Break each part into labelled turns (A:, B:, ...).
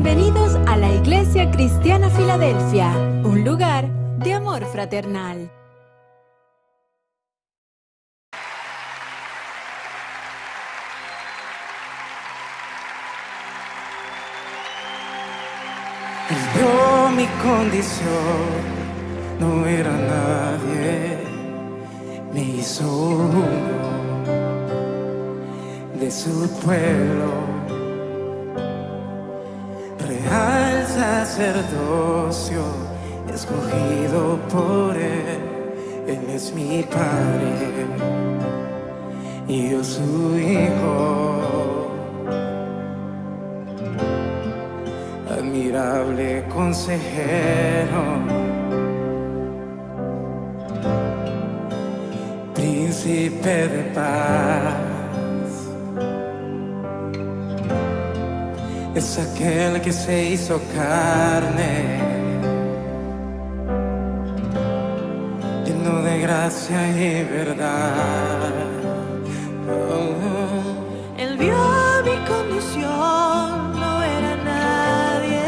A: Bienvenidos a la Iglesia Cristiana Filadelfia, un lugar de amor fraternal.
B: Él vio mi condición, no era nadie, me hizo uno de su pueblo. Real sacerdocio, escogido por Él es mi Padre y yo su Hijo. Admirable consejero, príncipe de paz. Es aquel que se hizo carne, lleno de gracia y verdad.
C: Él vio mi condición, no era nadie,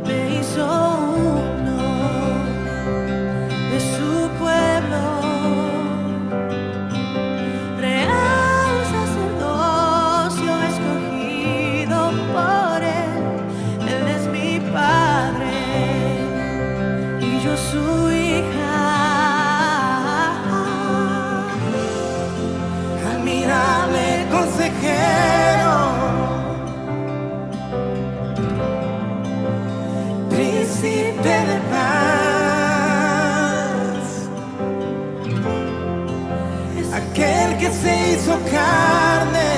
C: me hizo uno de su pueblo. Real sacerdocio escogido por Él es mi Padre y yo su hija.
B: Admirable consejero, príncipe de paz, aquel que se hizo carne,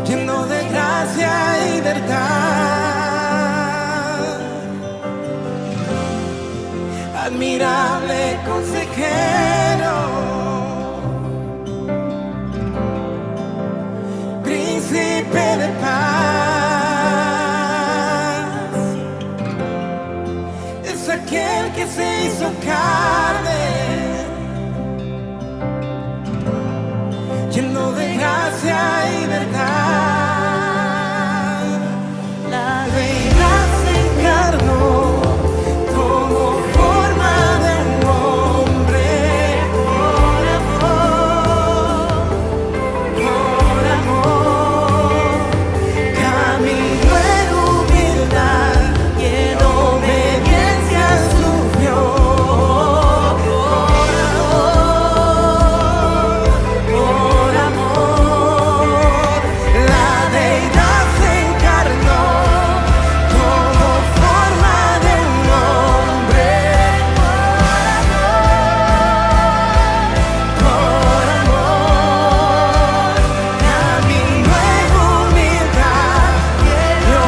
B: lleno de gracia y verdad. Admirable consejero, príncipe de paz, es aquel que se hizo carne, lleno de gracia y verdad.
C: La
B: Deidad se encarnó, tomó forma de un hombre, por amor, caminó en humildad y en obediencia sufrió, por amor, la deidad se encarnó, tomó forma de un hombre, por amor, caminó en humildad y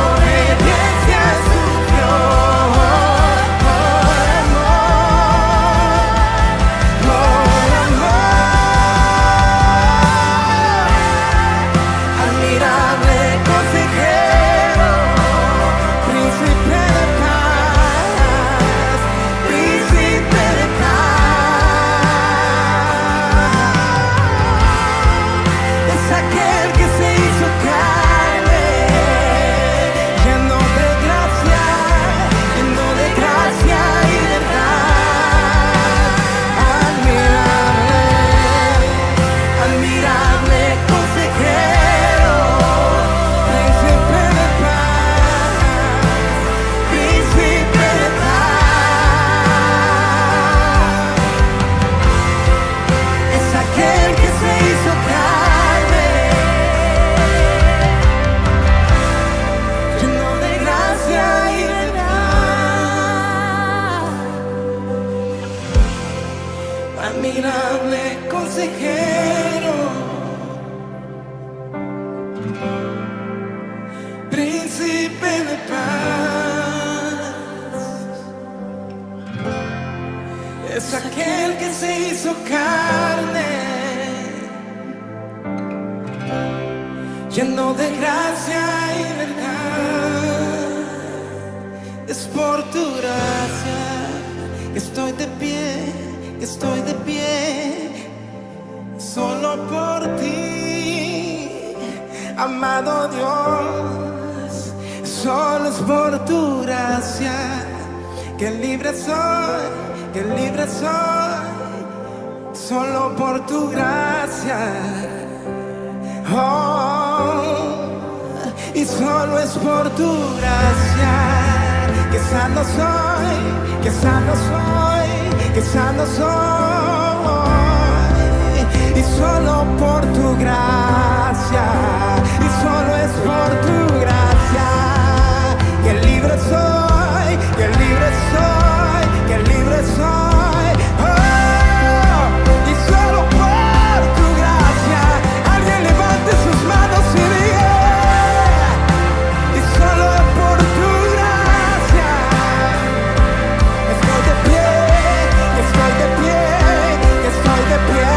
B: obediencia sufrió, por amor. Admirable consejero, príncipe de paz, príncipe de paz, es aquel que se hizo carne, lleno de gracia y verdad. Admirable consejero, príncipe de paz, príncipe de paz, es aquel que se hizo carne, lleno de gracia y verdad. Admirable consejero, príncipe de paz, es aquel que se hizo carne, lleno de gracia y verdad. Es por tu gracia que estoy de pie, que estoy de pie, solo por ti. amado Dios, solo es por tu gracia que libre soy, que libre soy, solo por tu gracia. Oh, y solo es por tu gracia que sano soy, que sano soy, que sano soy. Y solo por tu gracia, y solo es por tu gracia que libre soy, que libre soy, que libre soy. Oh, y solo por tu gracia, alguien levante sus manos y diga, y solo por tu gracia estoy de pie, estoy de pie, estoy de pie.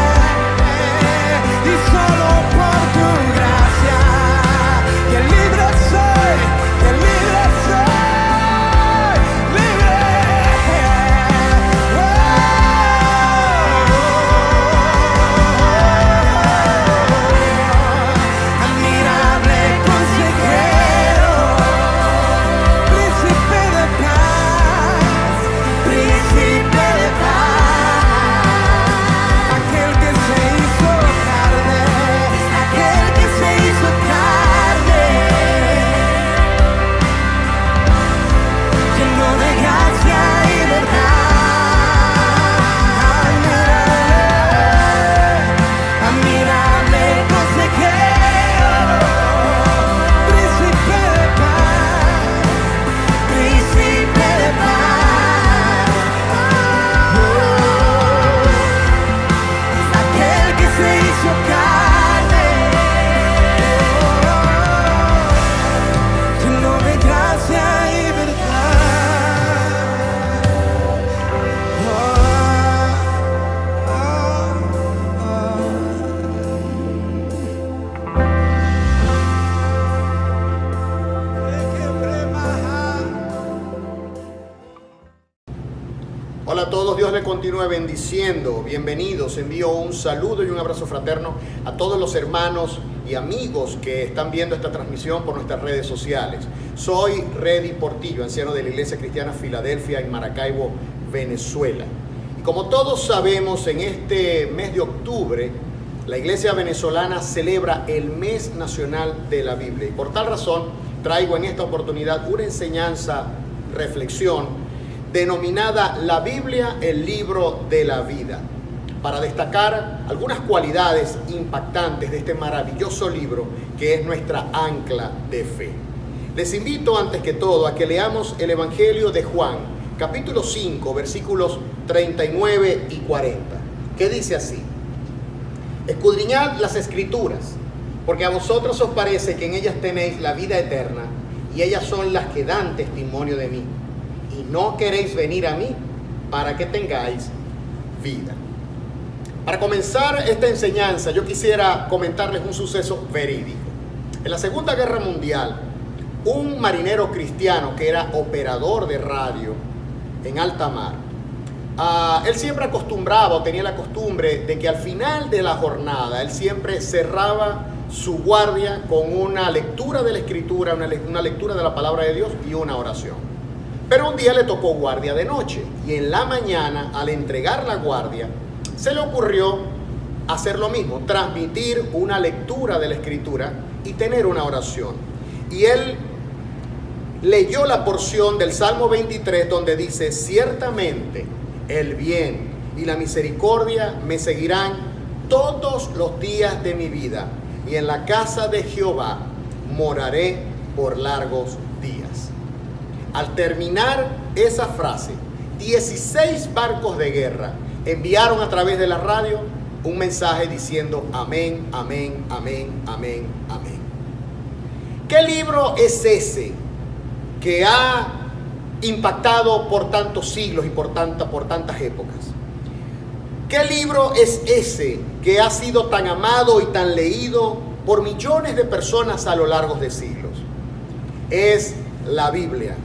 B: Y solo por tu gracia, que libre soy, que libre soy, libre. Admirable consejero, príncipe de paz, príncipe de paz, aquel que se hizo carne, aquel que se hizo carne, lleno de gracia y verdad. Admirable, admirable consejero, príncipe de paz, príncipe de paz. Aquel que se hizo carne, lleno de gracia y verdad.
D: Hola a todos, Dios les continúe bendiciendo. Bienvenidos, envío un saludo y un abrazo fraterno a todos los hermanos y amigos que están viendo esta transmisión por nuestras redes sociales. Soy Reddy Portillo, anciano de la Iglesia Cristiana Filadelfia en Maracaibo, Venezuela. Y como todos sabemos, en este mes de octubre, la Iglesia venezolana celebra el Mes Nacional de la Biblia. Y por tal razón, traigo en esta oportunidad una enseñanza, reflexión, denominada La Biblia, el libro de la vida, para destacar algunas cualidades impactantes de este maravilloso libro que es nuestra ancla de fe. Les invito antes que todo a que leamos el Evangelio de Juan, capítulo 5, versículos 39 y 40, que dice así: escudriñad las Escrituras, porque a vosotros os parece que en ellas tenéis la vida eterna, y ellas son las que dan testimonio de mí. Y no queréis venir a mí para que tengáis vida. Para comenzar esta enseñanza, yo quisiera comentarles un suceso verídico. En la Segunda Guerra Mundial, un marinero cristiano que era operador de radio en alta mar, él siempre acostumbraba o tenía la costumbre de que al final de la jornada, él siempre cerraba su guardia con una lectura de la Escritura, una lectura de la palabra de Dios y una oración. Pero un día le tocó guardia de noche y en la mañana, al entregar la guardia, se le ocurrió hacer lo mismo, transmitir una lectura de la Escritura y tener una oración. Y él leyó la porción del Salmo 23 donde dice: ciertamente el bien y la misericordia me seguirán todos los días de mi vida, y en la casa de Jehová moraré por largos días. Al terminar esa frase, 16 barcos de guerra enviaron a través de la radio un mensaje diciendo: amén, amén, amén, amén, amén. ¿Qué libro es ese que ha impactado por tantos siglos y por tantas épocas? ¿Qué libro es ese que ha sido tan amado y tan leído por millones de personas a lo largo de siglos? Es la Biblia.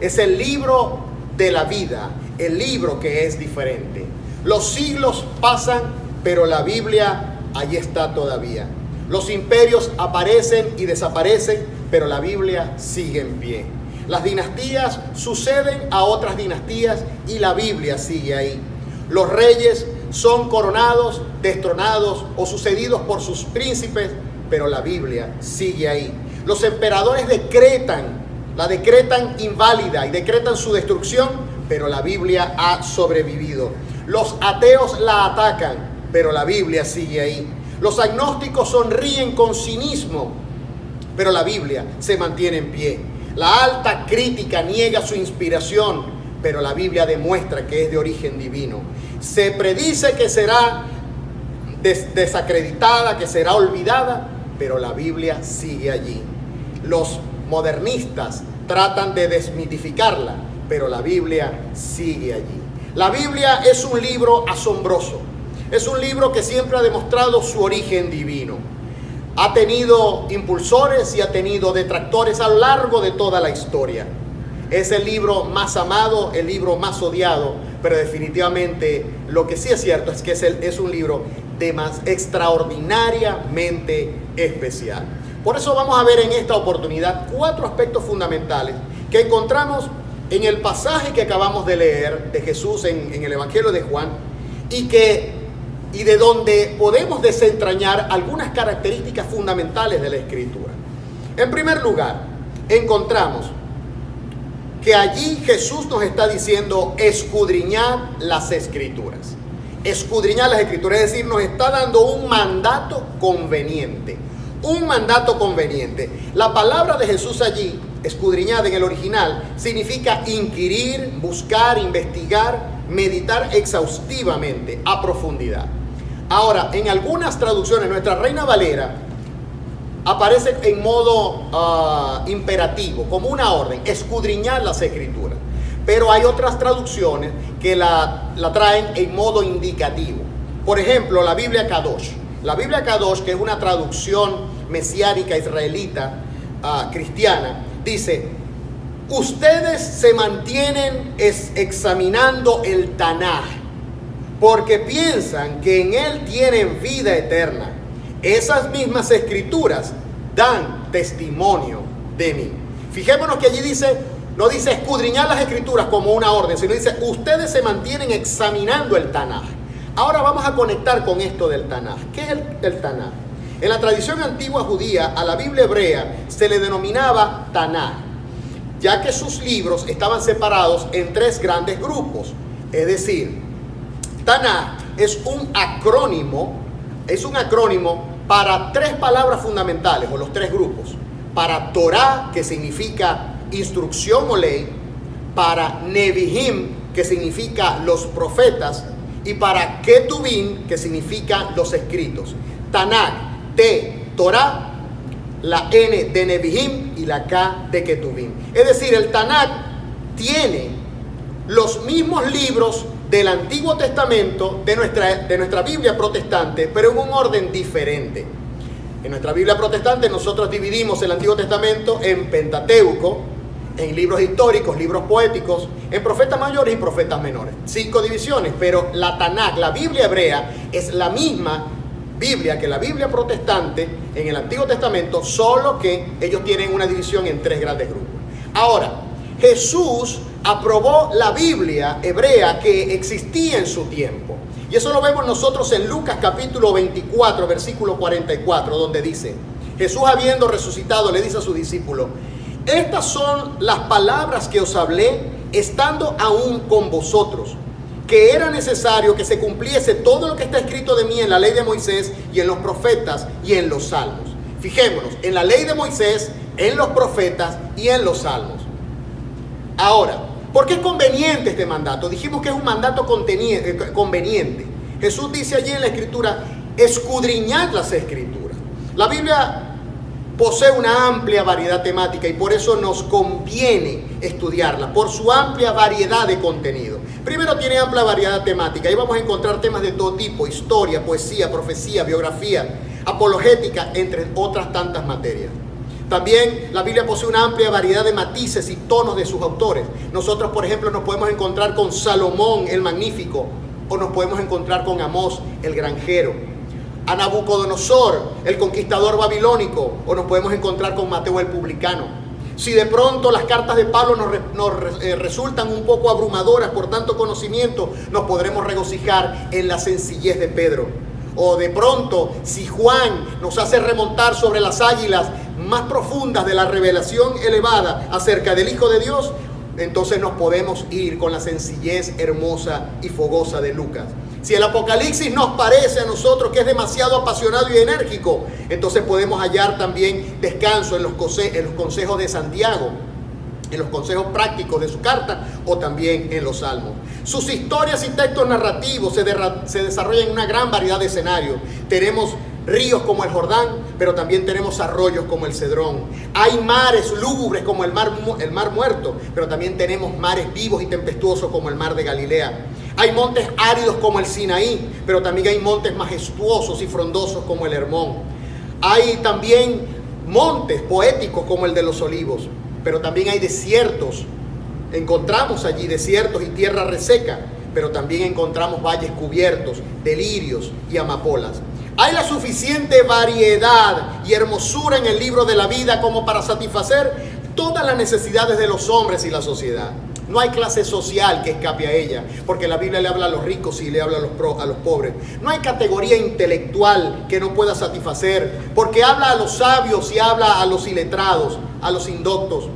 D: Es el libro de la vida, el libro que es diferente. Los siglos pasan, pero la Biblia allí está todavía. Los imperios aparecen y desaparecen, pero la Biblia sigue en pie. Las dinastías suceden a otras dinastías y la Biblia sigue ahí. Los reyes son coronados, destronados o sucedidos por sus príncipes, pero la Biblia sigue ahí. Los emperadores la decretan inválida y decretan su destrucción, pero la Biblia ha sobrevivido. Los ateos la atacan, pero la Biblia sigue ahí. Los agnósticos sonríen con cinismo, pero la Biblia se mantiene en pie. La alta crítica niega su inspiración, pero la Biblia demuestra que es de origen divino. Se predice que será desacreditada, que será olvidada, pero la Biblia sigue allí. Los modernistas tratan de desmitificarla, pero la Biblia sigue allí. La Biblia es un libro asombroso. Es un libro que siempre ha demostrado su origen divino. Ha tenido impulsores y ha tenido detractores a lo largo de toda la historia. Es el libro más amado, el libro más odiado, pero definitivamente lo que sí es cierto es que es un libro extraordinariamente especial. Por eso vamos a ver en esta oportunidad 4 aspectos fundamentales que encontramos en el pasaje que acabamos de leer de Jesús en el Evangelio de Juan y de donde podemos desentrañar algunas características fundamentales de la Escritura. En primer lugar, encontramos que allí Jesús nos está diciendo escudriñad las Escrituras. Escudriñar las Escrituras, es decir, nos está dando un mandato conveniente. Un mandato conveniente. La palabra de Jesús allí, escudriñada en el original, significa inquirir, buscar, investigar, meditar exhaustivamente, a profundidad. Ahora, en algunas traducciones, nuestra Reina Valera aparece en modo imperativo, como una orden, escudriñar las Escrituras. Pero hay otras traducciones que la traen en modo indicativo. Por ejemplo, la Biblia Kadosh. La Biblia Kadosh, que es una traducción mesiánica israelita cristiana, dice: ustedes se mantienen examinando el Tanaj, porque piensan que en él tienen vida eterna. Esas mismas escrituras dan testimonio de mí. Fijémonos que allí no dice escudriñar las escrituras como una orden, sino dice ustedes se mantienen examinando el Tanaj. Ahora vamos a conectar con esto del Tanaj. ¿Qué es el Tanaj? En la tradición antigua judía, a la Biblia hebrea se le denominaba Tanaj, ya que sus libros estaban separados en 3 grandes grupos. Es decir, Tanaj es un acrónimo para 3 palabras fundamentales, o los 3 grupos. Para Torah, que significa instrucción o ley; para Nebihim, que significa los profetas; y para Ketubim, que significa los escritos. Tanaj, T, Torah, la N de Nebihim y la K de Ketubim. Es decir, el Tanaj tiene los mismos libros del Antiguo Testamento de nuestra Biblia protestante, pero en un orden diferente. En nuestra Biblia protestante nosotros dividimos el Antiguo Testamento en Pentateuco, en libros históricos, libros poéticos, en profetas mayores y profetas menores. 5 divisiones, pero la Tanaj, la Biblia hebrea, es la misma Biblia que la Biblia protestante en el Antiguo Testamento, solo que ellos tienen una división en 3 grandes grupos. Ahora, Jesús aprobó la Biblia hebrea que existía en su tiempo. Y eso lo vemos nosotros en Lucas capítulo 24, versículo 44, donde dice: Jesús, habiendo resucitado, le dice a sus discípulos: estas son las palabras que os hablé estando aún con vosotros, que era necesario que se cumpliese todo lo que está escrito de mí en la ley de Moisés y en los profetas y en los salmos. Fijémonos, en la ley de Moisés, en los profetas y en los salmos. Ahora, ¿por qué es conveniente este mandato? Dijimos que es un mandato conveniente. Jesús dice allí en la Escritura: escudriñad las Escrituras. La Biblia posee una amplia variedad temática y por eso nos conviene estudiarla, por su amplia variedad de contenido. Primero, tiene amplia variedad temática. Ahí vamos a encontrar temas de todo tipo: historia, poesía, profecía, biografía, apologética, entre otras tantas materias. También la Biblia posee una amplia variedad de matices y tonos de sus autores. Nosotros, por ejemplo, nos podemos encontrar con Salomón el Magnífico, o nos podemos encontrar con Amós el Granjero. a Nabucodonosor, el conquistador babilónico, o nos podemos encontrar con Mateo el publicano. Si de pronto las cartas de Pablo nos resultan un poco abrumadoras por tanto conocimiento, nos podremos regocijar en la sencillez de Pedro. O de pronto, si Juan nos hace remontar sobre las águilas más profundas de la revelación elevada acerca del Hijo de Dios, entonces nos podemos ir con la sencillez hermosa y fogosa de Lucas. Si el Apocalipsis nos parece a nosotros que es demasiado apasionado y enérgico, entonces podemos hallar también descanso en los consejos de Santiago, en los consejos prácticos de su carta, o también en los salmos. Sus historias y textos narrativos se desarrollan en una gran variedad de escenarios. Tenemos ríos como el Jordán, pero también tenemos arroyos como el Cedrón. Hay mares lúgubres como el mar muerto, pero también tenemos mares vivos y tempestuosos como el mar de Galilea. Hay montes áridos como el Sinaí, pero también hay montes majestuosos y frondosos como el Hermón. Hay también montes poéticos como el de los Olivos, pero también hay desiertos. Encontramos allí desiertos y tierra reseca, pero también encontramos valles cubiertos de lirios y amapolas. Hay la suficiente variedad y hermosura en el libro de la vida como para satisfacer todas las necesidades de los hombres y la sociedad. No hay clase social que escape a ella, porque la Biblia le habla a los ricos y le habla a los pobres. No hay categoría intelectual que no pueda satisfacer, porque habla a los sabios y habla a los iletrados, a los indoctos,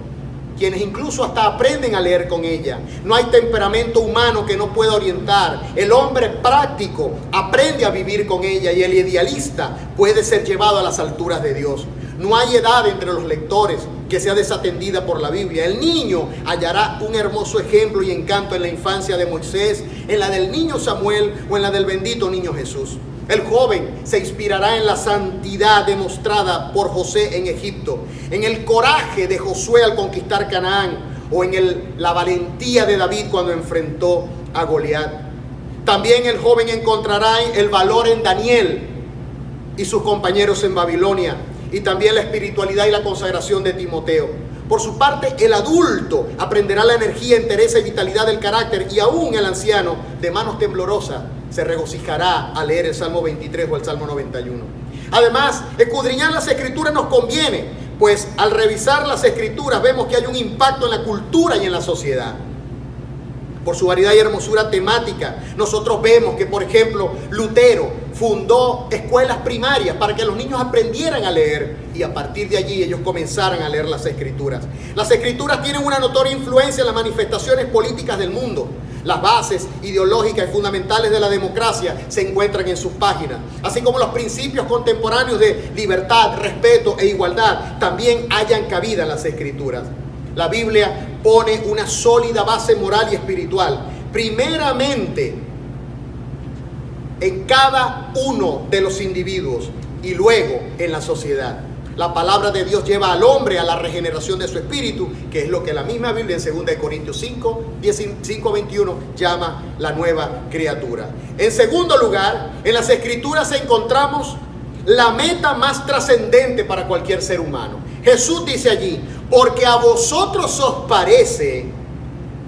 D: quienes incluso hasta aprenden a leer con ella. No hay temperamento humano que no pueda orientar. El hombre práctico aprende a vivir con ella y el idealista puede ser llevado a las alturas de Dios. No hay edad entre los lectores que sea desatendida por la Biblia. El niño hallará un hermoso ejemplo y encanto en la infancia de Moisés, en la del niño Samuel o en la del bendito niño Jesús. El joven se inspirará en la santidad demostrada por José en Egipto, en el coraje de Josué al conquistar Canaán, o en la valentía de David cuando enfrentó a Goliat. También el joven encontrará el valor en Daniel y sus compañeros en Babilonia, y también la espiritualidad y la consagración de Timoteo. Por su parte, el adulto aprenderá la energía, entereza y vitalidad del carácter, y aún el anciano, de manos temblorosas, se regocijará al leer el Salmo 23 o el Salmo 91. Además, escudriñar las Escrituras nos conviene, pues al revisar las Escrituras vemos que hay un impacto en la cultura y en la sociedad. Por su variedad y hermosura temática, nosotros vemos que, por ejemplo, Lutero fundó escuelas primarias para que los niños aprendieran a leer y a partir de allí ellos comenzaran a leer las Escrituras. Las Escrituras tienen una notoria influencia en las manifestaciones políticas del mundo. Las bases ideológicas y fundamentales de la democracia se encuentran en sus páginas, así como los principios contemporáneos de libertad, respeto e igualdad también hallan cabida en las Escrituras. La Biblia pone una sólida base moral y espiritual, primeramente en cada uno de los individuos y luego en la sociedad. La palabra de Dios lleva al hombre a la regeneración de su espíritu, que es lo que la misma Biblia en 2 Corintios 5:21 llama la nueva criatura. En segundo lugar, en las Escrituras encontramos la meta más trascendente para cualquier ser humano. Jesús dice allí: porque a vosotros os parece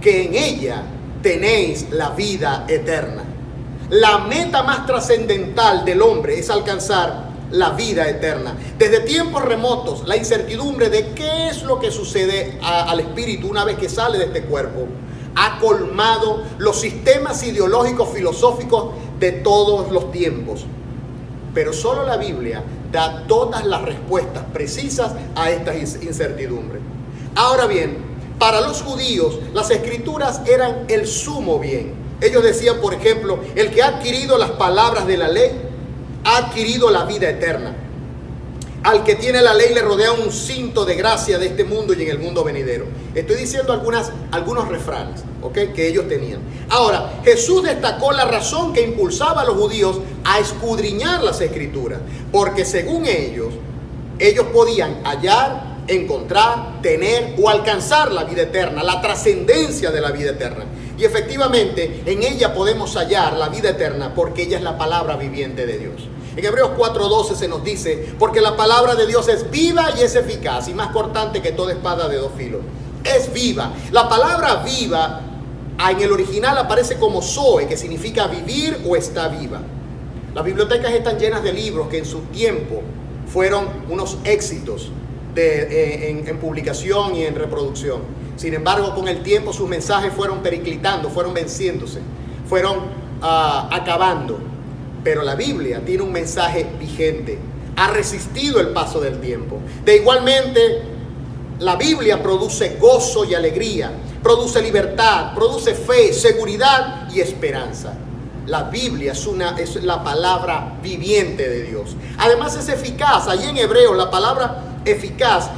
D: que en ella tenéis la vida eterna. La meta más trascendental del hombre es alcanzar la vida eterna. Desde tiempos remotos, la incertidumbre de qué es lo que sucede al espíritu una vez que sale de este cuerpo ha colmado los sistemas ideológicos filosóficos de todos los tiempos. Pero solo la Biblia da todas las respuestas precisas a estas incertidumbres. Ahora bien, para los judíos las Escrituras eran el sumo bien. Ellos decían, por ejemplo, el que ha adquirido las palabras de la ley ha adquirido la vida eterna. Al que tiene la ley le rodea un cinto de gracia de este mundo y en el mundo venidero. Estoy diciendo algunos refranes, ¿okay?, que ellos tenían. Ahora, Jesús destacó la razón que impulsaba a los judíos a escudriñar las Escrituras, porque según ellos podían hallar, encontrar, tener o alcanzar la vida eterna, la trascendencia de la vida eterna. Y efectivamente, en ella podemos hallar la vida eterna porque ella es la palabra viviente de Dios. En Hebreos 4:12 se nos dice: porque la palabra de Dios es viva y es eficaz y más cortante que toda espada de dos filos. Es viva. La palabra viva en el original aparece como zoe, que significa vivir o está viva. Las bibliotecas están llenas de libros que en su tiempo fueron unos éxitos en publicación y en reproducción. Sin embargo, con el tiempo sus mensajes fueron periclitando, fueron venciéndose, fueron acabando. Pero la Biblia tiene un mensaje vigente, ha resistido el paso del tiempo. De igualmente, la Biblia produce gozo y alegría, produce libertad, produce fe, seguridad y esperanza. La Biblia es la palabra viviente de Dios. Además es eficaz. Allí en hebreo la palabra eficaz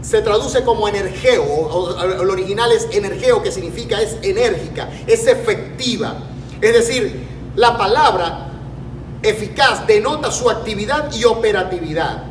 D: se traduce como energeo, o el original es energeo, que significa es enérgica, es efectiva. Es decir, la palabra eficaz denota su actividad y operatividad.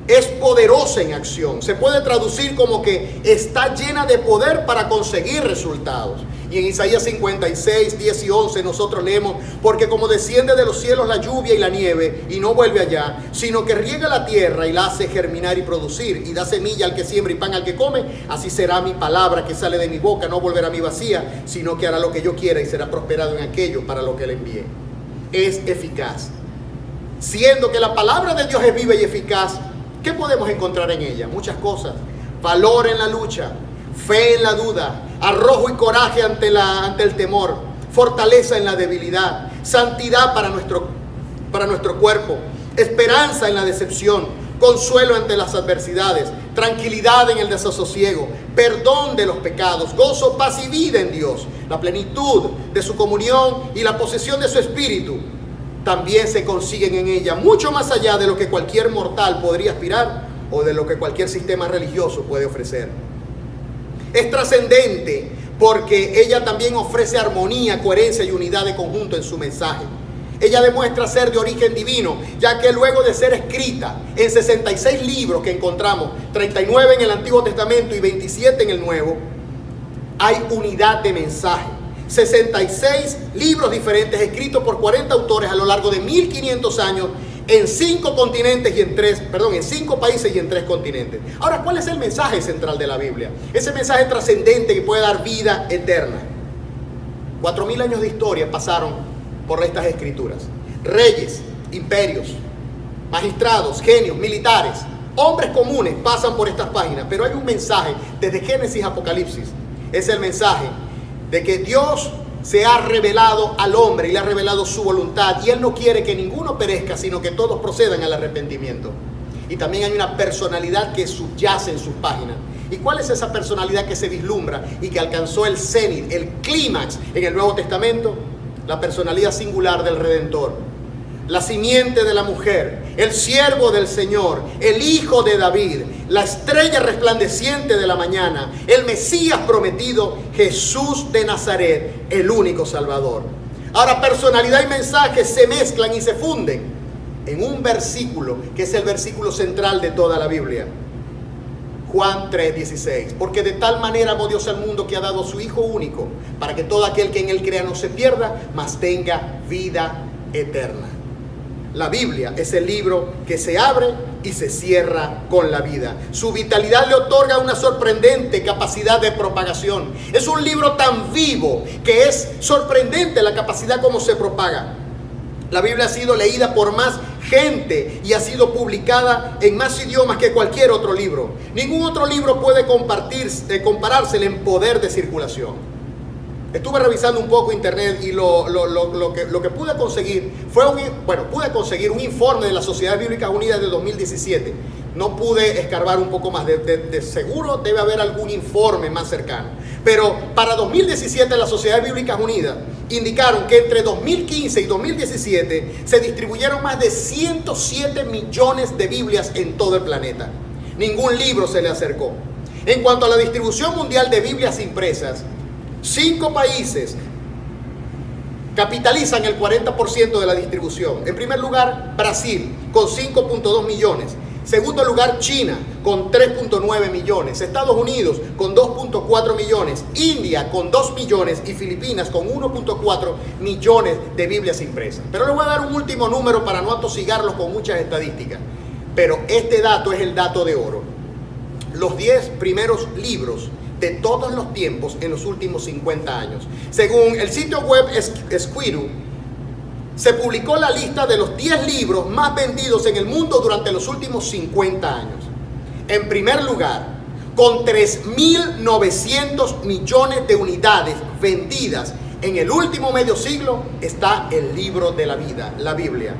D: Es poderosa en acción. Se puede traducir como que está llena de poder para conseguir resultados. Y en Isaías 56, 10 y 11 nosotros leemos: porque como desciende de los cielos la lluvia y la nieve y no vuelve allá, sino que riega la tierra y la hace germinar y producir, y da semilla al que siembra y pan al que come, así será mi palabra que sale de mi boca, no volverá a mí vacía, sino que hará lo que yo quiera y será prosperado en aquello para lo que le envíe. Es eficaz. Siendo que la palabra de Dios es viva y eficaz, ¿qué podemos encontrar en ella? Muchas cosas. Valor en la lucha, fe en la duda, arrojo y coraje ante el temor, fortaleza en la debilidad, santidad para nuestro cuerpo, esperanza en la decepción, consuelo ante las adversidades, tranquilidad en el desasosiego, perdón de los pecados, gozo, paz y vida en Dios, la plenitud de su comunión y la posesión de su espíritu. También se consiguen en ella mucho más allá de lo que cualquier mortal podría aspirar o de lo que cualquier sistema religioso puede ofrecer. Es trascendente porque ella también ofrece armonía, coherencia y unidad de conjunto en su mensaje. Ella demuestra ser de origen divino, ya que luego de ser escrita en 66 libros que encontramos, 39 en el Antiguo Testamento y 27 en el Nuevo, hay unidad de mensaje. 66 libros diferentes escritos por 40 autores a lo largo de 1500 años en 5 continentes y en 5 países y en 3 continentes. Ahora, ¿cuál es el mensaje central de la Biblia? Ese mensaje trascendente que puede dar vida eterna. 4000 años de historia pasaron por estas escrituras. Reyes, imperios, magistrados, genios, militares, hombres comunes pasan por estas páginas, pero hay un mensaje desde Génesis a Apocalipsis. Es el mensaje de que Dios se ha revelado al hombre y le ha revelado su voluntad, y Él no quiere que ninguno perezca, sino que todos procedan al arrepentimiento. Y también hay una personalidad que subyace en sus páginas. ¿Y cuál es esa personalidad que se vislumbra y que alcanzó el cenit, el clímax en el Nuevo Testamento? La personalidad singular del Redentor, la simiente de la mujer, el siervo del Señor, el hijo de David, la estrella resplandeciente de la mañana, el Mesías prometido, Jesús de Nazaret, el único Salvador. Ahora, personalidad y mensaje se mezclan y se funden en un versículo que es el versículo central de toda la Biblia. Juan 3:16, porque de tal manera amó Dios al mundo que ha dado a su Hijo único, para que todo aquel que en Él crea no se pierda, mas tenga vida eterna. La Biblia es el libro que se abre y se cierra con la vida. Su vitalidad le otorga una sorprendente capacidad de propagación. Es un libro tan vivo que es sorprendente la capacidad como se propaga. La Biblia ha sido leída por más gente y ha sido publicada en más idiomas que cualquier otro libro. Ningún otro libro puede comparársele en poder de circulación. Estuve revisando un poco internet y lo que pude conseguir pude conseguir un informe de la Sociedad Bíblica Unida de 2017. No pude escarbar un poco más. De seguro debe haber algún informe más cercano. Pero para 2017 la Sociedad Bíblica Unida indicaron que entre 2015 y 2017 se distribuyeron más de 107 millones de Biblias en todo el planeta. Ningún libro se le acercó. En cuanto a la distribución mundial de Biblias impresas, 5 países capitalizan el 40% de la distribución. En primer lugar, Brasil, con 5.2 millones. Segundo lugar, China, con 3.9 millones. Estados Unidos, con 2.4 millones. India, con 2 millones. Y Filipinas, con 1.4 millones de Biblias impresas. Pero les voy a dar un último número para no atosigarlos con muchas estadísticas. Pero este dato es el dato de oro. Los 10 primeros libros de todos los tiempos en los últimos 50 años. Según el sitio web Squiru, se publicó la lista de los 10 libros más vendidos en el mundo durante los últimos 50 años. En primer lugar, con 3.900 millones de unidades vendidas en el último medio siglo, está el libro de la vida, la Biblia.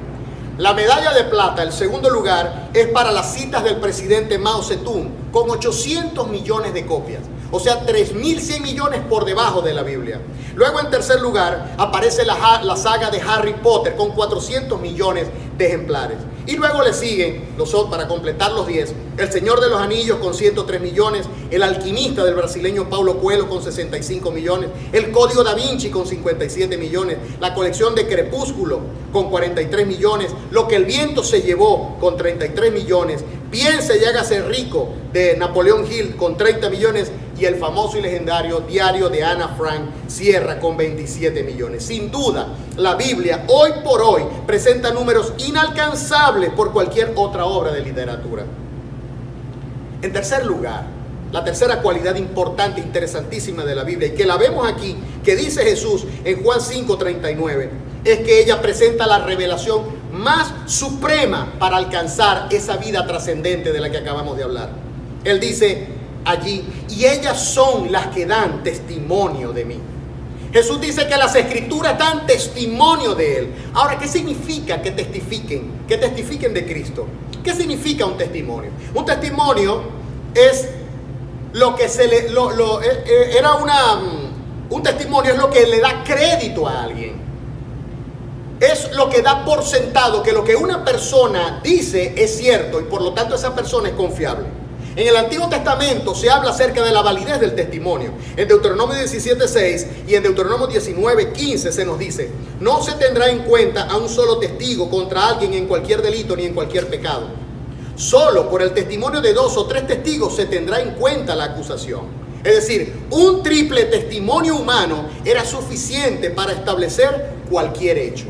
D: La medalla de plata, el segundo lugar, es para las citas del presidente Mao Zedong, con 800 millones de copias. O sea, 3.100 millones por debajo de la Biblia. Luego, en tercer lugar, aparece la saga de Harry Potter, con 400 millones de ejemplares. Y luego le siguen, para completar los 10, El Señor de los Anillos con 103 millones, El Alquimista del brasileño Paulo Coelho con 65 millones, El Código Da Vinci con 57 millones, la colección de Crepúsculo con 43 millones, Lo que el viento se llevó con 33 millones, Piense y hágase rico de Napoleón Hill con 30 millones y el famoso y legendario Diario de Ana Frank cierra con 27 millones. Sin duda, la Biblia hoy por hoy presenta números inalcanzables por cualquier otra obra de literatura. En tercer lugar, la tercera cualidad importante, interesantísima de la Biblia, y que la vemos aquí, que dice Jesús en Juan 5:39, es que ella presenta la revelación más suprema para alcanzar esa vida trascendente de la que acabamos de hablar. Él dice allí, y ellas son las que dan testimonio de mí. Jesús dice que las Escrituras dan testimonio de Él. Ahora, ¿qué significa que testifiquen? Que testifiquen de Cristo. ¿Qué significa un testimonio? Un testimonio es lo que un testimonio es lo que le da crédito a alguien. Es lo que da por sentado que lo que una persona dice es cierto y por lo tanto esa persona es confiable. En el Antiguo Testamento se habla acerca de la validez del testimonio. En Deuteronomio 17:6 y en Deuteronomio 19:15 se nos dice: no se tendrá en cuenta a un solo testigo contra alguien en cualquier delito ni en cualquier pecado. Solo por el testimonio de 2 o 3 testigos se tendrá en cuenta la acusación. Es decir, un triple testimonio humano era suficiente para establecer cualquier hecho.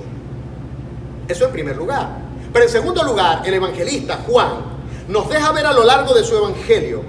D: Eso en primer lugar. Pero en segundo lugar, el evangelista Juan nos deja ver a lo largo de su evangelio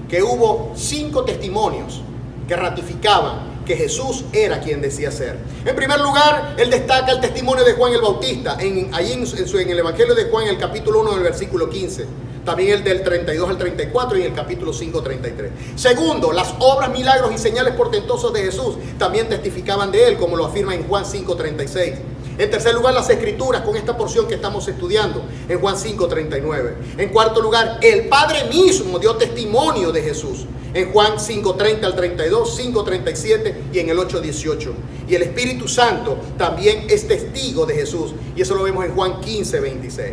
D: que hubo 5 testimonios que ratificaban que Jesús era quien decía ser. En primer lugar, él destaca el testimonio de Juan el Bautista, en el evangelio de Juan, en el capítulo 1, del versículo 15. También el del 32 al 34 y en el capítulo 5, 33. Segundo, las obras, milagros y señales portentosas de Jesús también testificaban de él, como lo afirma en Juan 5, 36. En tercer lugar, las Escrituras, con esta porción que estamos estudiando en Juan 5, 39. En cuarto lugar, el Padre mismo dio testimonio de Jesús en Juan 5, 30 al 32, 5, 37 y en el 8, 18. Y el Espíritu Santo también es testigo de Jesús, y eso lo vemos en Juan 15, 26.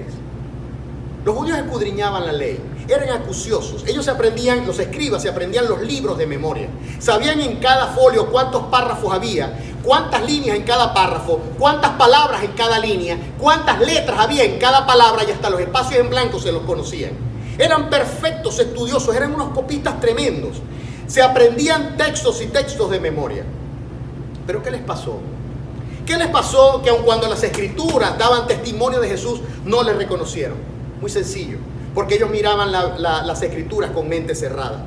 D: Los judíos escudriñaban la ley, eran acuciosos. Ellos los escribas se aprendían los libros de memoria. Sabían en cada folio cuántos párrafos había, cuántas líneas en cada párrafo, cuántas palabras en cada línea, cuántas letras había en cada palabra, y hasta los espacios en blanco se los conocían. Eran perfectos estudiosos, eran unos copistas tremendos. Se aprendían textos y textos de memoria. ¿Pero qué les pasó? ¿Qué les pasó que aun cuando las Escrituras daban testimonio de Jesús, no le reconocieron? Muy sencillo, porque ellos miraban las Escrituras con mente cerrada.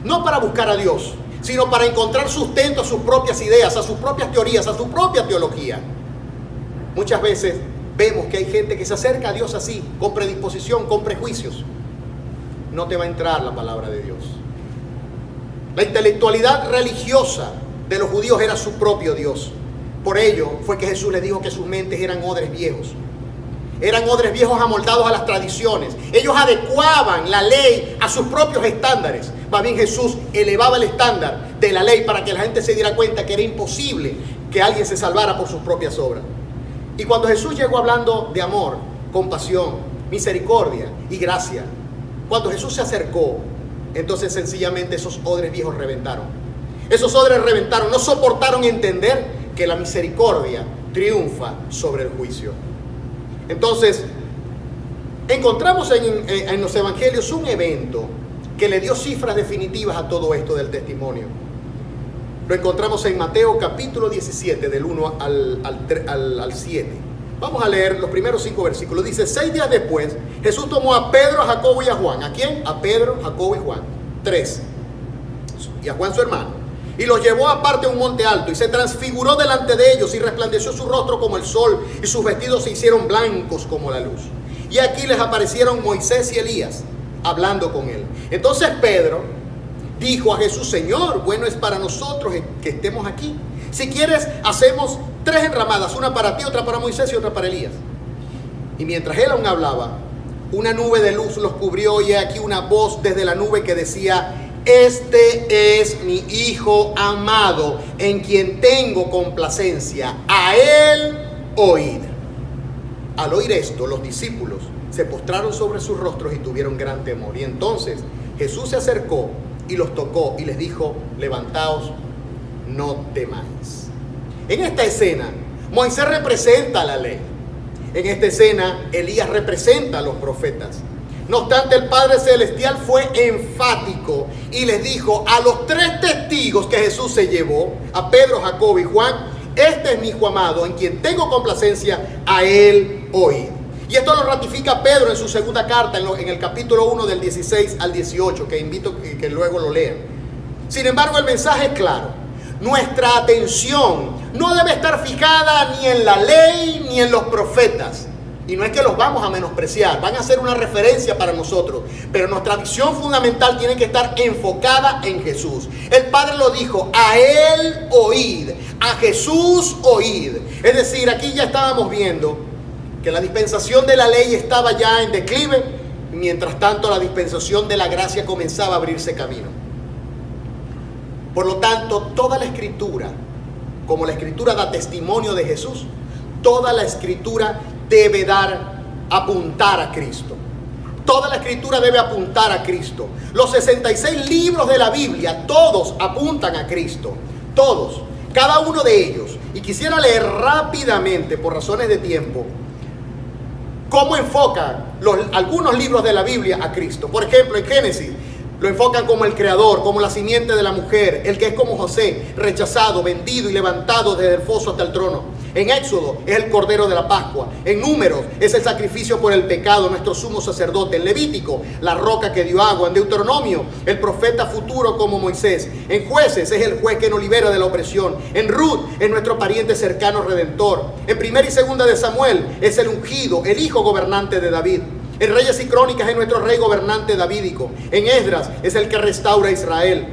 D: No para buscar a Dios, sino para encontrar sustento a sus propias ideas, a sus propias teorías, a su propia teología. Muchas veces vemos que hay gente que se acerca a Dios así, con predisposición, con prejuicios. No te va a entrar la palabra de Dios. La intelectualidad religiosa de los judíos era su propio Dios. Por ello fue que Jesús les dijo que sus mentes eran odres viejos. Eran odres viejos amoldados a las tradiciones. Ellos adecuaban la ley a sus propios estándares. Más bien Jesús elevaba el estándar de la ley para que la gente se diera cuenta que era imposible que alguien se salvara por sus propias obras. Y cuando Jesús llegó hablando de amor, compasión, misericordia y gracia, cuando Jesús se acercó, entonces sencillamente esos odres viejos reventaron. Esos odres reventaron, no soportaron entender que la misericordia triunfa sobre el juicio. Entonces, encontramos en los evangelios un evento que le dio cifras definitivas a todo esto del testimonio. Lo encontramos en Mateo capítulo 17, del 1 al 7. Vamos a leer los primeros 5 versículos. Dice: 6 días después, Jesús tomó a Pedro, a Jacobo y a Juan. ¿A quién? A Pedro, Jacobo y Juan. 3. Y a Juan su hermano. y los llevó aparte a un monte alto y se transfiguró delante de ellos y resplandeció su rostro como el sol y sus vestidos se hicieron blancos como la luz. Y aquí les aparecieron Moisés y Elías hablando con él. Entonces Pedro dijo a Jesús: Señor, bueno es para nosotros que estemos aquí. Si quieres, hacemos 3 enramadas, una para ti, otra para Moisés y otra para Elías. Y mientras él aún hablaba, una nube de luz los cubrió y aquí una voz desde la nube que decía: Este es mi Hijo amado, en quien tengo complacencia. A él oíd. Al oír esto, los discípulos se postraron sobre sus rostros y tuvieron gran temor. Y entonces Jesús se acercó y los tocó y les dijo: levantaos, no temáis. En esta escena, Moisés representa la ley. En esta escena, Elías representa a los profetas. No obstante, el Padre Celestial fue enfático y les dijo a los 3 testigos que Jesús se llevó, a Pedro, Jacobo y Juan: este es mi Hijo amado, en quien tengo complacencia, a él oíd. Y esto lo ratifica Pedro en su segunda carta, en el capítulo 1 del 16 al 18, que invito que luego lo lean. Sin embargo, el mensaje es claro. Nuestra atención no debe estar fijada ni en la ley ni en los profetas. Y no es que los vamos a menospreciar, van a ser una referencia para nosotros. Pero nuestra visión fundamental tiene que estar enfocada en Jesús. El Padre lo dijo: a él oíd, a Jesús oíd. Es decir, aquí ya estábamos viendo que la dispensación de la ley estaba ya en declive. Mientras tanto, la dispensación de la gracia comenzaba a abrirse camino. Por lo tanto, toda la Escritura, como la Escritura da testimonio de Jesús, toda la Escritura debe apuntar a Cristo. Toda la Escritura debe apuntar a Cristo. Los 66 libros de la Biblia, todos apuntan a Cristo. Todos, cada uno de ellos. Y quisiera leer rápidamente, por razones de tiempo, cómo enfocan algunos libros de la Biblia a Cristo. Por ejemplo, en Génesis lo enfocan como el creador, como la simiente de la mujer, el que es como José, rechazado, vendido y levantado desde el foso hasta el trono. En Éxodo es el Cordero de la Pascua. En Números es el sacrificio por el pecado, nuestro sumo sacerdote. En Levítico, la roca que dio agua. En Deuteronomio, el profeta futuro como Moisés. En Jueces es el juez que nos libera de la opresión. En Ruth es nuestro pariente cercano redentor. En Primera y Segunda de Samuel es el ungido, el hijo gobernante de David. En Reyes y Crónicas es nuestro rey gobernante davídico. En Esdras es el que restaura a Israel.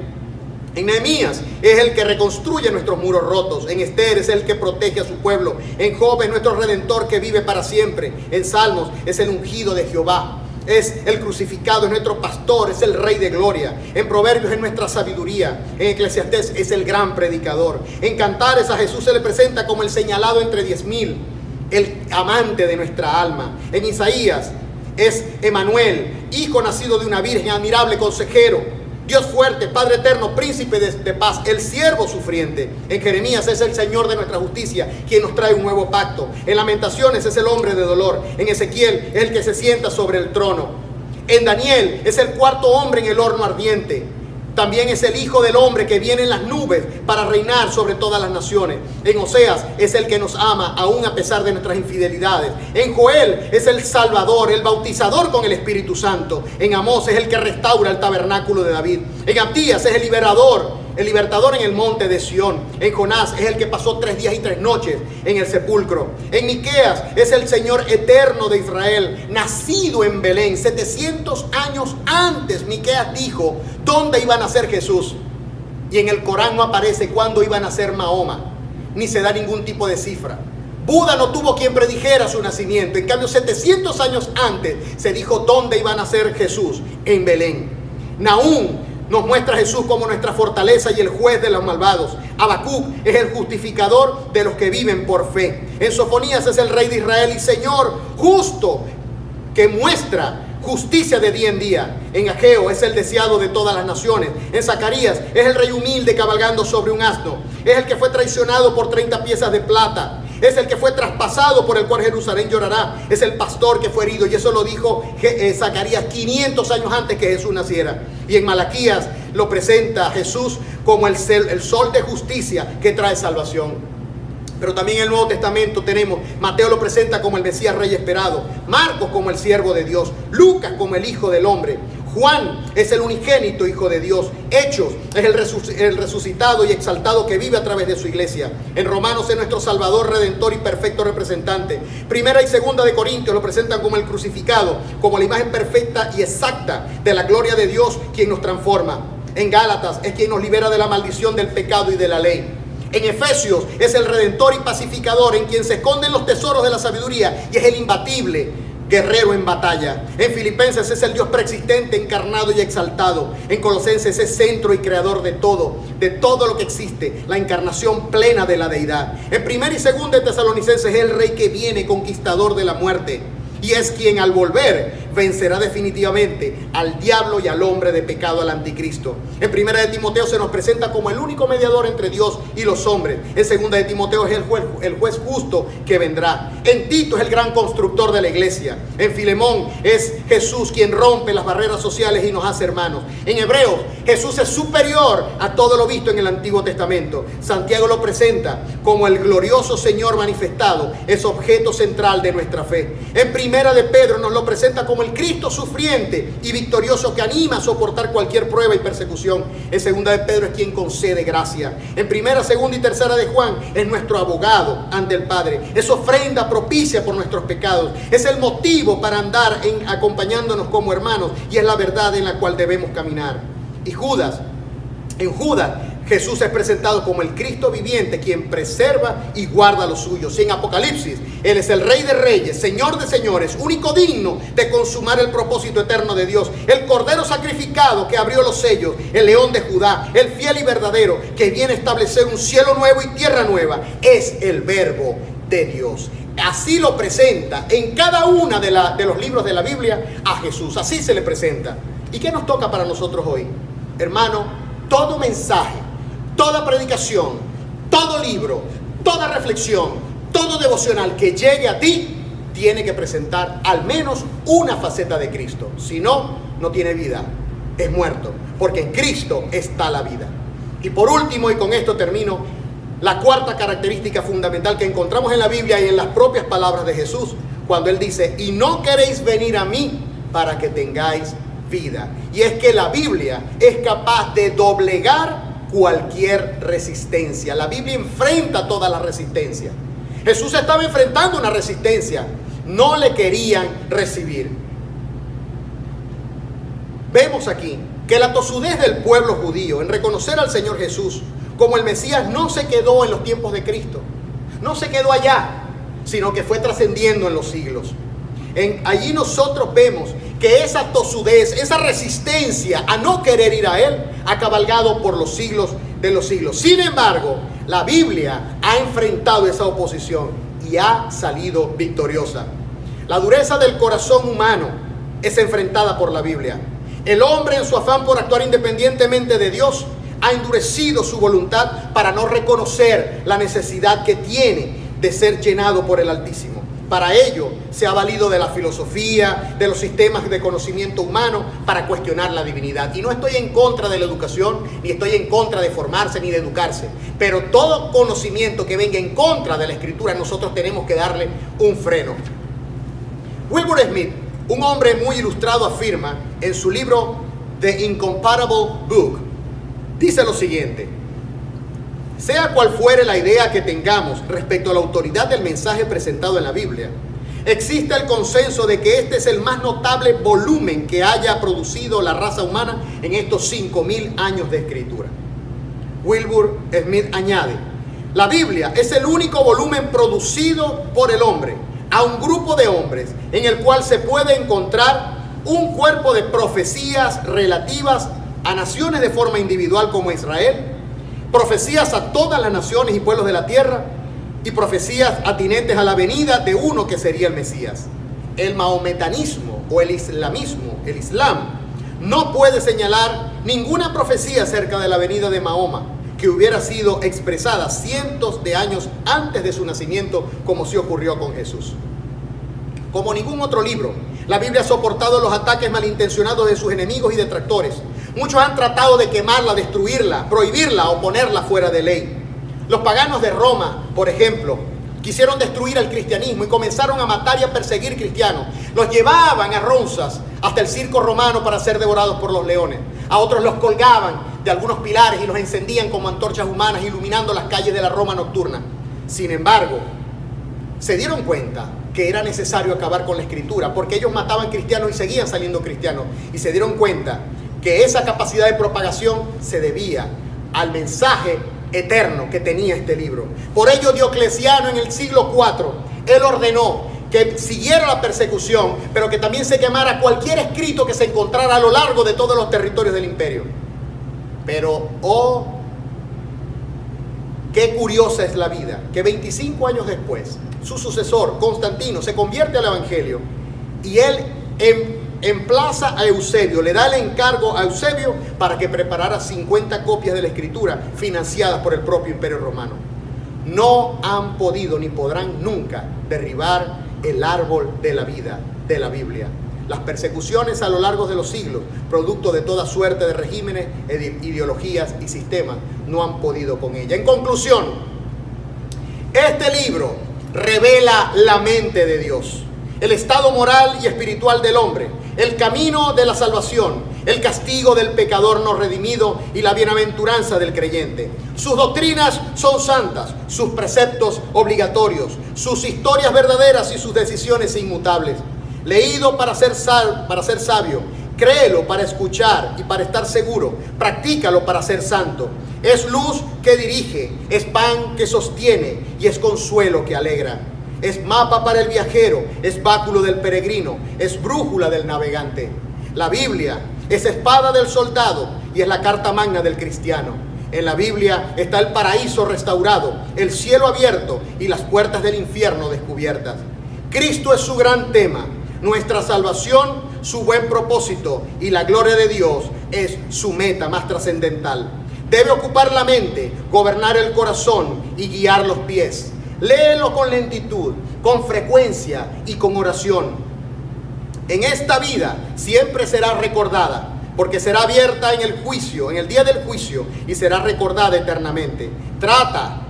D: En Nehemías es el que reconstruye nuestros muros rotos. En Esther es el que protege a su pueblo. En Job es nuestro redentor que vive para siempre. En Salmos es el ungido de Jehová. Es el crucificado, es nuestro pastor, es el rey de gloria. En Proverbios es nuestra sabiduría. En Eclesiastés es el gran predicador. En Cantares a Jesús se le presenta como el señalado entre 10,000, el amante de nuestra alma. En Isaías es Emanuel, hijo nacido de una virgen, admirable consejero, Dios fuerte, Padre eterno, príncipe de paz, el siervo sufriente. En Jeremías es el Señor de nuestra justicia, quien nos trae un nuevo pacto. En Lamentaciones es el hombre de dolor. En Ezequiel es el que se sienta sobre el trono. En Daniel es el 4.º hombre en el horno ardiente. También es el Hijo del Hombre que viene en las nubes para reinar sobre todas las naciones. En Oseas es el que nos ama aún a pesar de nuestras infidelidades. En Joel es el Salvador, el bautizador con el Espíritu Santo. En Amós es el que restaura el tabernáculo de David. En Abdías es el libertador en el monte de Sión. En Jonás es el que pasó 3 días y 3 noches en el sepulcro. En Miqueas es el Señor eterno de Israel, nacido en Belén. 700 años antes Miqueas dijo dónde iba a nacer Jesús. Y en el Corán no aparece cuándo iba a nacer Mahoma, ni se da ningún tipo de cifra. Buda no tuvo quien predijera su nacimiento. En cambio, 700 años antes se dijo dónde iba a nacer Jesús, en Belén. Nahum nos muestra a Jesús como nuestra fortaleza y el juez de los malvados. Habacuc es el justificador de los que viven por fe. En Sofonías es el rey de Israel y Señor justo, que muestra justicia de día en día. En Ageo es el deseado de todas las naciones. En Zacarías es el rey humilde cabalgando sobre un asno. Es el que fue traicionado por 30 piezas de plata. Es el que fue traspasado, por el cual Jerusalén llorará. Es el pastor que fue herido. Y eso lo dijo Zacarías 500 años antes que Jesús naciera. Y en Malaquías lo presenta a Jesús como el sol de justicia que trae salvación. Pero también en el Nuevo Testamento tenemos, Mateo lo presenta como el Mesías rey esperado, Marcos como el siervo de Dios, Lucas como el Hijo del Hombre, Juan es el unigénito Hijo de Dios. Hechos es el resucitado y exaltado que vive a través de su iglesia. En Romanos es nuestro Salvador, Redentor y perfecto representante. Primera y segunda de Corintios lo presentan como el crucificado, como la imagen perfecta y exacta de la gloria de Dios, quien nos transforma. En Gálatas es quien nos libera de la maldición del pecado y de la ley. En Efesios es el Redentor y pacificador, en quien se esconden los tesoros de la sabiduría, y es el imbatible guerrero en batalla. En Filipenses es el Dios preexistente, encarnado y exaltado. En Colosenses es centro y creador de todo lo que existe, la encarnación plena de la deidad. En Primera y Segunda de Tesalonicenses es el Rey que viene, conquistador de la muerte, y es quien al volver vencerá definitivamente al diablo y al hombre de pecado, al anticristo. En Primera de Timoteo se nos presenta como el único mediador entre Dios y los hombres. En Segunda de Timoteo es el juez justo que vendrá. En Tito es el gran constructor de la iglesia. En Filemón es Jesús quien rompe las barreras sociales y nos hace hermanos. En Hebreos Jesús es superior a todo lo visto en el Antiguo Testamento. Santiago lo presenta como el glorioso Señor manifestado, es objeto central de nuestra fe. En Primera de Pedro nos lo presenta como el Cristo sufriente y victorioso que anima a soportar cualquier prueba y persecución. En Segunda de Pedro es quien concede gracia. En Primera, Segunda y Tercera de Juan es nuestro abogado ante el Padre. Es ofrenda propicia por nuestros pecados. Es el motivo para andar acompañándonos como hermanos, y es la verdad en la cual debemos caminar. Y en Judas Jesús es presentado como el Cristo viviente, quien preserva y guarda los suyos. Y en Apocalipsis, Él es el Rey de Reyes, Señor de Señores, único digno de consumar el propósito eterno de Dios. El Cordero sacrificado que abrió los sellos, el León de Judá, el fiel y verdadero, que viene a establecer un cielo nuevo y tierra nueva. Es el Verbo de Dios. Así lo presenta en cada uno de los libros de la Biblia a Jesús. Así se le presenta. ¿Y qué nos toca para nosotros hoy? Hermano, todo mensaje, toda predicación, todo libro, toda reflexión, todo devocional que llegue a ti tiene que presentar al menos una faceta de Cristo. Si no, no tiene vida, es muerto, porque en Cristo está la vida. Y por último, y con esto termino, la cuarta característica fundamental que encontramos en la Biblia y en las propias palabras de Jesús, cuando Él dice: y no queréis venir a mí para que tengáis vida. Y es que la Biblia es capaz de doblegar cualquier resistencia. La Biblia enfrenta toda la resistencia. Jesús estaba enfrentando una resistencia. No le querían recibir. Vemos aquí que la tosudez del pueblo judío en reconocer al Señor Jesús como el Mesías no se quedó en los tiempos de Cristo. No se quedó allá, sino que fue trascendiendo en los siglos. Allí nosotros vemos que esa tosudez, esa resistencia a no querer ir a Él, ha cabalgado por los siglos de los siglos. Sin embargo, la Biblia ha enfrentado esa oposición y ha salido victoriosa. La dureza del corazón humano es enfrentada por la Biblia. El hombre, en su afán por actuar independientemente de Dios, ha endurecido su voluntad para no reconocer la necesidad que tiene de ser llenado por el Altísimo. Para ello se ha valido de la filosofía, de los sistemas de conocimiento humano para cuestionar la divinidad. Y no estoy en contra de la educación, ni estoy en contra de formarse ni de educarse. Pero todo conocimiento que venga en contra de la Escritura, nosotros tenemos que darle un freno. Wilbur Smith, un hombre muy ilustrado, afirma en su libro The Incomparable Book, dice lo siguiente: sea cual fuere la idea que tengamos respecto a la autoridad del mensaje presentado en la Biblia, existe el consenso de que este es el más notable volumen que haya producido la raza humana en estos 5000 años de escritura. Wilbur Smith añade: la Biblia es el único volumen producido por el hombre a un grupo de hombres en el cual se puede encontrar un cuerpo de profecías relativas a naciones de forma individual como Israel, profecías a todas las naciones y pueblos de la tierra, y profecías atinentes a la venida de uno que sería el Mesías. El mahometanismo o el islamismo, el Islam, no puede señalar ninguna profecía acerca de la venida de Mahoma que hubiera sido expresada cientos de años antes de su nacimiento, como sí ocurrió con Jesús. Como ningún otro libro, la Biblia ha soportado los ataques malintencionados de sus enemigos y detractores. Muchos han tratado de quemarla, destruirla, prohibirla o ponerla fuera de ley. Los paganos de Roma, por ejemplo, Quisieron destruir el cristianismo y comenzaron a matar y a perseguir cristianos. Los llevaban a Ronsas hasta el circo romano para ser devorados por los leones. A otros los colgaban de algunos pilares y los encendían como antorchas humanas, iluminando las calles de la Roma nocturna. Sin embargo, se dieron cuenta que era necesario acabar con la escritura, porque ellos mataban cristianos y seguían saliendo cristianos. Y se dieron cuenta que esa capacidad de propagación se debía al mensaje eterno que tenía este libro. Por ello Diocleciano en el siglo IV, él ordenó que siguiera la persecución, pero que también se quemara cualquier escrito que se encontrara a lo largo de todos los territorios del imperio. Pero, qué curiosa es la vida, que 25 años después, su sucesor, Constantino, se convierte al Evangelio y él emplaza a Eusebio, le da el encargo a Eusebio para que preparara 50 copias de la Escritura financiadas por el propio Imperio Romano. No han podido ni podrán nunca derribar el árbol de la vida de la Biblia. Las persecuciones a lo largo de los siglos, producto de toda suerte de regímenes, ideologías y sistemas, no han podido con ella. En conclusión, este libro revela la mente de Dios, el estado moral y espiritual del hombre, el camino de la salvación, el castigo del pecador no redimido y la bienaventuranza del creyente. Sus doctrinas son santas, sus preceptos obligatorios, sus historias verdaderas y sus decisiones inmutables. Leído para ser sabio, créelo para escuchar y para estar seguro, practícalo para ser santo. Es luz que dirige, es pan que sostiene y es consuelo que alegra. Es mapa para el viajero, es báculo del peregrino, es brújula del navegante. La Biblia es espada del soldado y es la carta magna del cristiano. En la Biblia está el paraíso restaurado, el cielo abierto y las puertas del infierno descubiertas. Cristo es su gran tema, nuestra salvación, su buen propósito y la gloria de Dios es su meta más trascendental. Debe ocupar la mente, gobernar el corazón y guiar los pies. Léelo con lentitud, con frecuencia y con oración. En esta vida siempre será recordada, porque será abierta en el juicio, en el día del juicio, y será recordada eternamente. Trata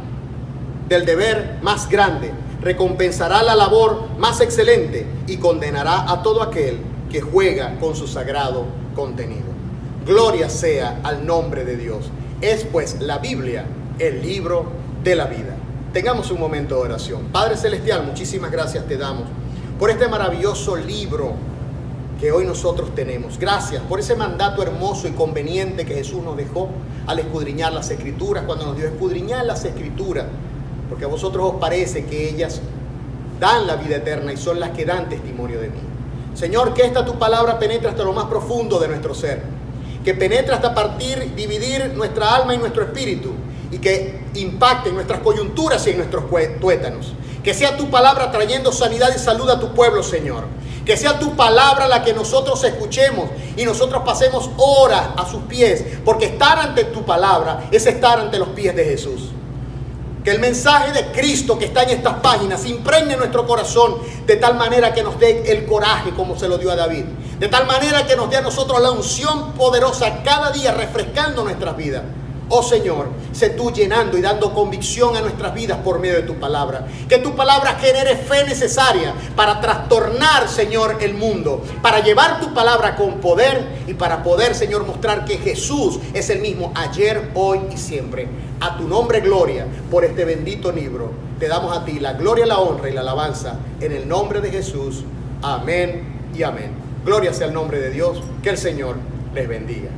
D: del deber más grande, recompensará la labor más excelente y condenará a todo aquel que juega con su sagrado contenido. Gloria sea al nombre de Dios. Es pues la Biblia el libro de la vida. Tengamos un momento de oración. Padre Celestial, muchísimas gracias te damos por este maravilloso libro que hoy nosotros tenemos. Gracias por ese mandato hermoso y conveniente que Jesús nos dejó al escudriñar las Escrituras, cuando nos dio escudriñar las Escrituras, porque a vosotros os parece que ellas dan la vida eterna y son las que dan testimonio de mí. Señor, que esta tu palabra penetre hasta lo más profundo de nuestro ser, que penetre hasta dividir nuestra alma y nuestro espíritu, y que impacte en nuestras coyunturas y en nuestros tuétanos. Que sea tu palabra trayendo sanidad y salud a tu pueblo, Señor. Que sea tu palabra la que nosotros escuchemos y nosotros pasemos horas a sus pies, porque estar ante tu palabra es estar ante los pies de Jesús. Que el mensaje de Cristo que está en estas páginas impregne nuestro corazón de tal manera que nos dé el coraje como se lo dio a David. De tal manera que nos dé a nosotros la unción poderosa cada día, refrescando nuestras vidas. Oh Señor, sé tú llenando y dando convicción a nuestras vidas por medio de tu palabra. Que tu palabra genere fe necesaria para trastornar, Señor, el mundo. Para llevar tu palabra con poder y para poder, Señor, mostrar que Jesús es el mismo ayer, hoy y siempre. A tu nombre, gloria, por este bendito libro. Te damos a ti la gloria, la honra y la alabanza. En el nombre de Jesús. Amén y amén. Gloria sea el nombre de Dios. Que el Señor les bendiga.